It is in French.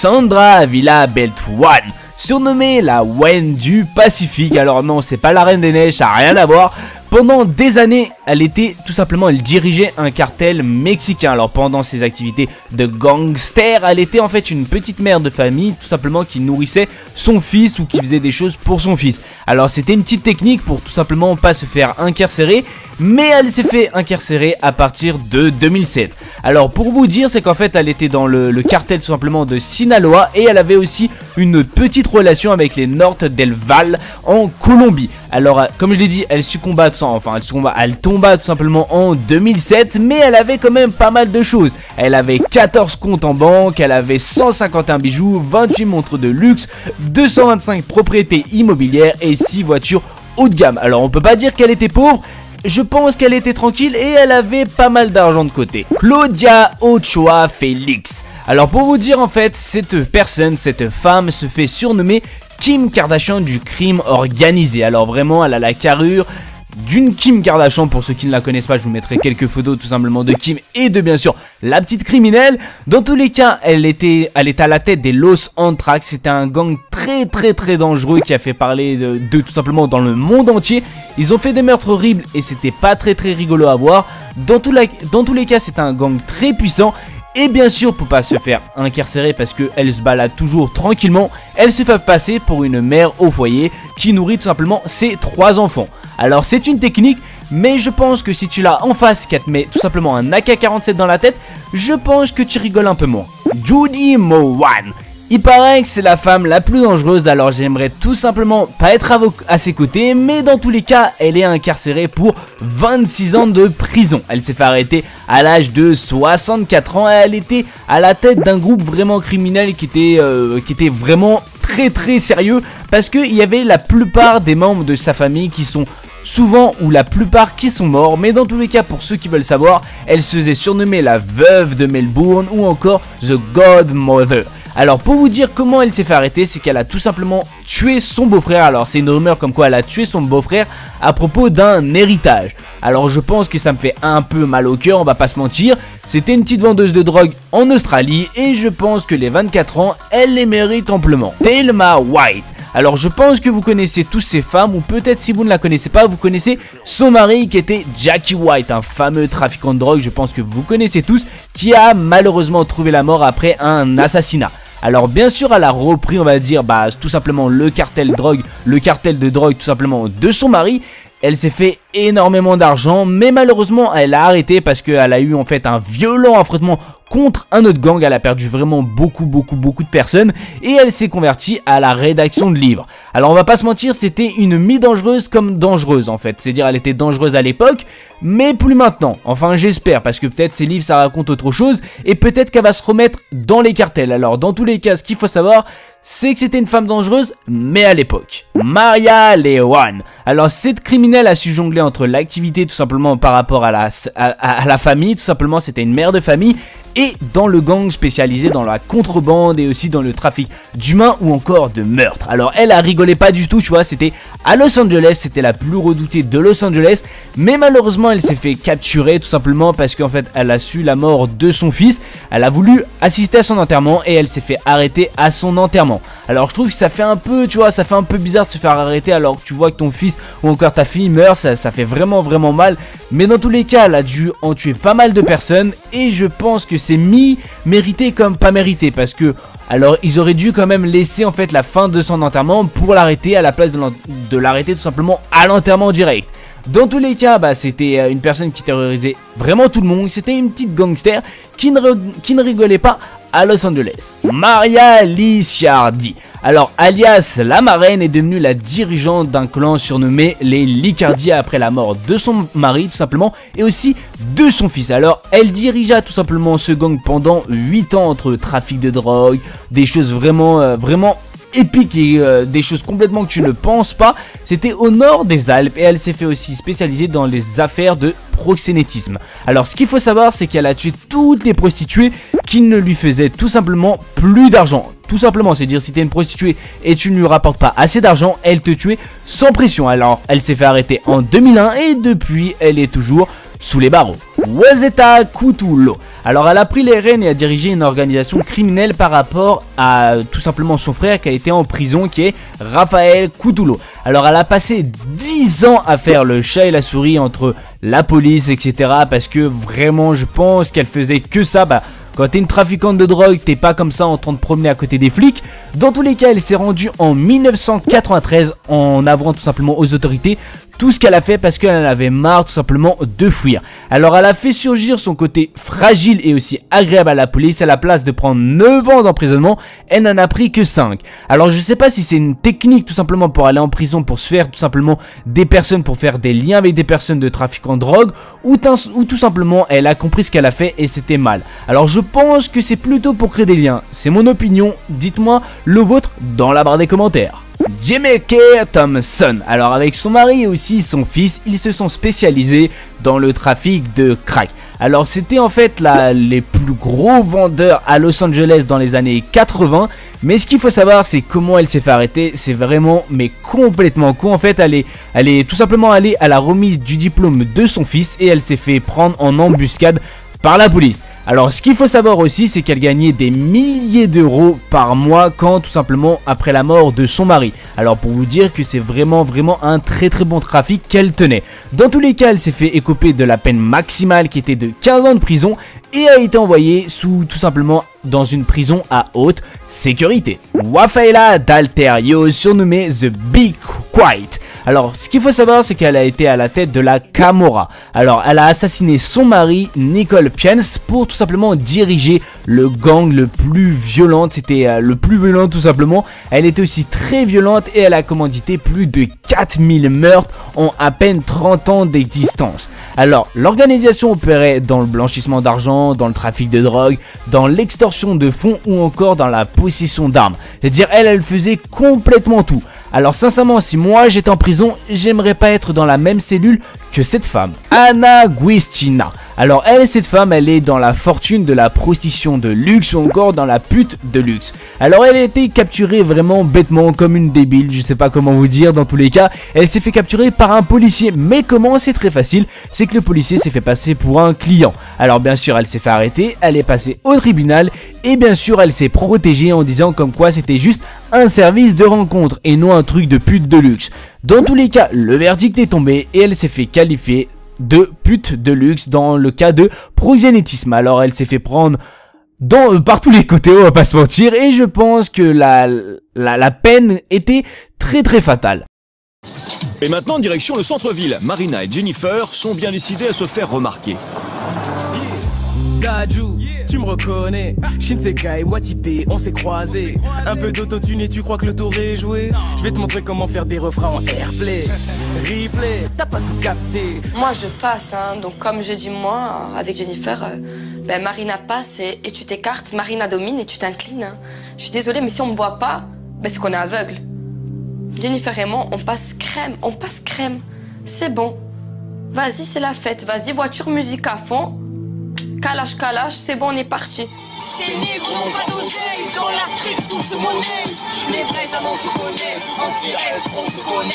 Sandra Avila Beltran, surnommée la Wen du Pacifique. Alors non, c'est pas la Reine des Neiges, ça n'a rien à voir. Pendant des années, elle dirigeait un cartel mexicain. Alors pendant ses activités de gangster, elle était en fait une petite mère de famille, tout simplement qui nourrissait son fils ou qui faisait des choses pour son fils. Alors c'était une petite technique pour tout simplement pas se faire incarcérer, mais elle s'est fait incarcérer à partir de 2007. Alors pour vous dire, c'est qu'en fait elle était dans le cartel tout simplement de Sinaloa et elle avait aussi une petite relation avec les Norte del Valle en Colombie. Alors comme je l'ai dit, elle tomba tout simplement en 2007, mais elle avait quand même pas mal de choses. Elle avait 14 comptes en banque, elle avait 151 bijoux, 28 montres de luxe, 225 propriétés immobilières et 6 voitures haut de gamme. Alors on peut pas dire qu'elle était pauvre, je pense qu'elle était tranquille et elle avait pas mal d'argent de côté. Claudia Ochoa Félix. Alors pour vous dire en fait, cette femme se fait surnommer Kim Kardashian du crime organisé. Alors vraiment, elle a la carrure d'une Kim Kardashian. Pour ceux qui ne la connaissent pas, je vous mettrai quelques photos tout simplement de Kim et de bien sûr la petite criminelle. Dans tous les cas, elle est à la tête des Los Anthrax. C'était un gang très dangereux qui a fait parler de tout simplement dans le monde entier. Ils ont fait des meurtres horribles et c'était pas très rigolo à voir. Dans tous les cas, c'est un gang très puissant. Et bien sûr, pour pas se faire incarcérer parce qu'elle se balade toujours tranquillement, elle se fait passer pour une mère au foyer qui nourrit tout simplement ses 3 enfants. Alors c'est une technique, mais je pense que si tu l'as en face, qu'elle te met tout simplement un AK-47 dans la tête, je pense que tu rigoles un peu moins. Judy Mowan. Il paraît que c'est la femme la plus dangereuse, alors j'aimerais tout simplement pas être à ses côtés, mais dans tous les cas, elle est incarcérée pour 26 ans de prison. Elle s'est fait arrêter à l'âge de 64 ans et elle était à la tête d'un groupe vraiment criminel qui était vraiment très sérieux, parce qu'il y avait la plupart des membres de sa famille qui sont souvent ou la plupart qui sont morts, mais dans tous les cas, pour ceux qui veulent savoir, elle se faisait surnommer la veuve de Melbourne ou encore The Godmother. Alors pour vous dire comment elle s'est fait arrêter, c'est qu'elle a tout simplement tué son beau-frère. Alors c'est une rumeur comme quoi elle a tué son beau-frère à propos d'un héritage. Alors je pense que ça me fait un peu mal au cœur, on va pas se mentir. C'était une petite vendeuse de drogue en Australie et je pense que les 24 ans, elle les mérite amplement. Thelma White. Alors je pense que vous connaissez tous ces femmes, ou peut-être si vous ne la connaissez pas, vous connaissez son mari qui était Jackie White, un fameux trafiquant de drogue, je pense que vous connaissez tous, qui a malheureusement trouvé la mort après un assassinat. Alors bien sûr elle a repris, on va dire, tout simplement le cartel de drogue tout simplement de son mari. Elle s'est fait énormément d'argent, mais malheureusement elle a arrêté parce qu'elle a eu en fait un violent affrontement contre un autre gang. Elle a perdu vraiment beaucoup de personnes et elle s'est convertie à la rédaction de livres. Alors on va pas se mentir, c'était une mi-dangereuse comme dangereuse en fait. C'est-à-dire elle était dangereuse à l'époque, mais plus maintenant. Enfin j'espère, parce que peut-être ses livres ça raconte autre chose et peut-être qu'elle va se remettre dans les cartels. Alors dans tous les cas, ce qu'il faut savoir, c'est que c'était une femme dangereuse, mais à l'époque. Maria Lewan. Alors cette criminelle a su jongler entre l'activité tout simplement par rapport à la famille, tout simplement c'était une mère de famille, et dans le gang spécialisé dans la contrebande et aussi dans le trafic d'humains ou encore de meurtre. Alors elle a rigolé pas du tout, tu vois, c'était à Los Angeles, c'était la plus redoutée de Los Angeles, mais malheureusement elle s'est fait capturer tout simplement parce qu'en fait elle a su la mort de son fils, elle a voulu assister à son enterrement et elle s'est fait arrêter à son enterrement. Alors je trouve que ça fait un peu, tu vois, ça fait un peu bizarre de se faire arrêter alors que tu vois que ton fils ou encore ta fille meurt, ça fait vraiment mal, mais dans tous les cas elle a dû en tuer pas mal de personnes et je pense que c'est mérité comme pas mérité, parce que alors ils auraient dû quand même laisser en fait la fin de son enterrement pour l'arrêter à la place de l'arrêter tout simplement à l'enterrement direct. Dans tous les cas, c'était une personne qui terrorisait vraiment tout le monde, c'était une petite gangster qui ne rigolait pas à Los Angeles. Maria Licciardi. Alors alias la marraine est devenue la dirigeante d'un clan surnommé les Licciardi après la mort de son mari tout simplement et aussi de son fils. Alors elle dirigea tout simplement ce gang pendant 8 ans entre trafic de drogue, des choses vraiment épique et des choses complètement que tu ne penses pas. C'était au nord des Alpes et elle s'est fait aussi spécialiser dans les affaires de proxénétisme. Alors ce qu'il faut savoir, c'est qu'elle a tué toutes les prostituées qui ne lui faisaient tout simplement plus d'argent. Tout simplement, c'est-à-dire si tu es une prostituée et tu ne lui rapportes pas assez d'argent, elle te tuait sans pression. Alors elle s'est fait arrêter en 2001 et depuis elle est toujours sous les barreaux. Wazeta Cthulhu. Alors elle a pris les rênes et a dirigé une organisation criminelle par rapport à tout simplement son frère qui a été en prison, qui est Raphaël Cthulhu. Alors elle a passé 10 ans à faire le chat et la souris entre la police, etc. Parce que vraiment je pense qu'elle faisait que ça. Quand t'es une trafiquante de drogue, t'es pas comme ça en train de promener à côté des flics. Dans tous les cas, elle s'est rendue en 1993 en avouant tout simplement aux autorités tout ce qu'elle a fait parce qu'elle en avait marre tout simplement de fuir. Alors elle a fait surgir son côté fragile et aussi agréable à la police. À la place de prendre 9 ans d'emprisonnement, elle n'en a pris que 5. Alors je sais pas si c'est une technique tout simplement pour aller en prison, pour se faire tout simplement des personnes, pour faire des liens avec des personnes de trafiquants de drogue, ou tout simplement elle a compris ce qu'elle a fait et c'était mal. Alors je pense que c'est plutôt pour créer des liens. C'est mon opinion, dites-moi le vôtre dans la barre des commentaires. Jamaica Thompson. Alors avec son mari et aussi son fils, ils se sont spécialisés dans le trafic de crack. Alors c'était en fait les plus gros vendeurs à Los Angeles dans les années 80. Mais ce qu'il faut savoir, c'est comment elle s'est fait arrêter. C'est vraiment mais complètement con. En fait elle est tout simplement allée à la remise du diplôme de son fils et elle s'est fait prendre en embuscade par la police. Alors ce qu'il faut savoir aussi, c'est qu'elle gagnait des milliers d'euros par mois quand tout simplement après la mort de son mari. Alors pour vous dire que c'est vraiment un très bon trafic qu'elle tenait. Dans tous les cas, elle s'est fait écoper de la peine maximale qui était de 15 ans de prison et a été envoyée sous tout simplement dans une prison à haute sécurité. Rafaela D'Alterio, surnommée The Big Quiet. Alors ce qu'il faut savoir, c'est qu'elle a été à la tête de la Camorra. Alors elle a assassiné son mari Nicole Pienz pour tout simplement diriger le gang le plus violent. C'était le plus violent tout simplement. Elle était aussi très violente et elle a commandité plus de 4000 meurtres en à peine 30 ans d'existence. Alors l'organisation opérait dans le blanchissement d'argent, dans le trafic de drogue, dans l'extorsion de fonds ou encore dans la possession d'armes. C'est-à-dire elle faisait complètement tout. Alors sincèrement, si moi j'étais en prison, j'aimerais pas être dans la même cellule que cette femme. Anna Guistina. Alors cette femme, elle est dans la fortune de la prostitution de luxe ou encore dans la pute de luxe. Alors elle a été capturée vraiment bêtement comme une débile, je sais pas comment vous dire, dans tous les cas. Elle s'est fait capturer par un policier, mais comment? C'est très facile, c'est que le policier s'est fait passer pour un client. Alors bien sûr, elle s'est fait arrêter, elle est passée au tribunal et bien sûr elle s'est protégée en disant comme quoi c'était juste un service de rencontre et non un truc de pute de luxe. Dans tous les cas, le verdict est tombé et elle s'est fait qualifier de pute de luxe dans le cas de proxénétisme. Alors elle s'est fait prendre par tous les côtés, on va pas se mentir, et je pense que la peine était très fatale. Et maintenant direction le centre-ville. Marina et Jennifer sont bien décidées à se faire remarquer. Dajou, tu me reconnais. Shinsekai, moi typé, on s'est croisés. Un peu d'autotune et tu crois que le tour est joué. Je vais te montrer comment faire des refrains en airplay. Replay, t'as pas tout capté. Moi je passe, hein. Donc comme je dis moi, avec Jennifer, Marina passe et tu t'écartes, Marina domine et tu t'inclines. Hein. Je suis désolée, mais si on me voit pas, c'est qu'on est aveugle. Jennifer et moi, on passe crème. C'est bon. Vas-y, c'est la fête. Vas-y, voiture, musique à fond. Kalash, c'est bon, on est parti. Les négros n'ont pas d'oseille, dans la street tout se monnaie. Les vrais annonces se connaissent, anti-S on se connaît.